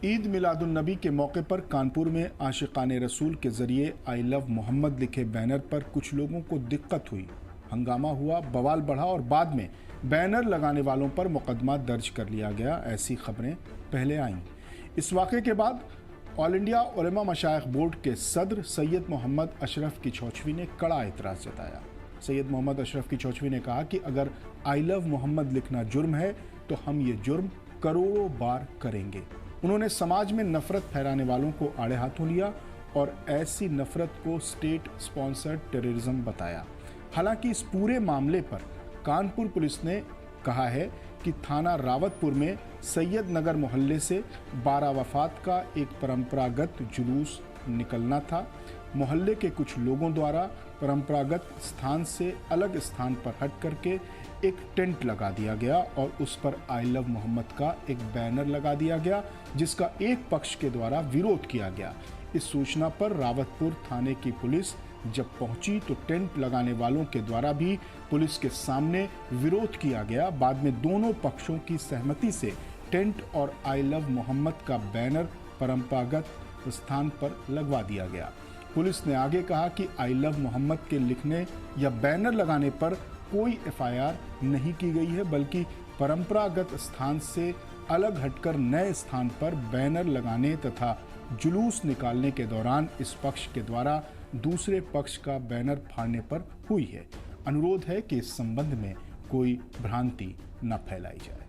ईद मिलादुन्नबी के मौके पर कानपुर में आशिकाने रसूल के जरिए आई लव मोहम्मद लिखे बैनर पर कुछ लोगों को दिक्कत हुई, हंगामा हुआ, बवाल बढ़ा और बाद में बैनर लगाने वालों पर मुकदमा दर्ज कर लिया गया। ऐसी खबरें पहले आईं। इस वाक़े के बाद ऑल इंडिया उलेमा मशाइख बोर्ड के सदर सैयद मोहम्मद अशरफ किचौचवी ने कड़ा एतराज़ जताया। सैयद मोहम्मद अशरफ किचौचवी ने कहा कि अगर आई लव मोहम्मद लिखना जुर्म है तो हम ये जुर्म करोड़ों बार करेंगे। उन्होंने समाज में नफरत फैलाने वालों को आड़े हाथों लिया और ऐसी नफरत को स्टेट स्पॉन्सर्ड टेररिज्म बताया। हालांकि इस पूरे मामले पर कानपुर पुलिस ने कहा है कि थाना रावतपुर में सैयद नगर मोहल्ले से 12 वफात का एक परंपरागत जुलूस निकलना था। मोहल्ले के कुछ लोगों द्वारा परंपरागत स्थान से अलग स्थान पर हट करके एक टेंट लगा दिया गया और उस पर आई लव मोहम्मद का एक बैनर लगा दिया गया, जिसका एक पक्ष के द्वारा विरोध किया गया। इस सूचना पर रावतपुर थाने की पुलिस जब पहुंची तो टेंट लगाने वालों के द्वारा भी पुलिस के सामने विरोध किया गया। बाद में दोनों पक्षों की सहमति से टेंट और आई लव मोहम्मद का बैनर परंपरागत स्थान पर लगवा दिया गया। पुलिस ने आगे कहा कि आई लव मोहम्मद के लिखने या बैनर लगाने पर कोई एफआईआर नहीं की गई है, बल्कि परंपरागत स्थान से अलग हटकर नए स्थान पर बैनर लगाने तथा जुलूस निकालने के दौरान इस पक्ष के द्वारा दूसरे पक्ष का बैनर फाड़ने पर हुई है। अनुरोध है कि इस संबंध में कोई भ्रांति न फैलाई जाए।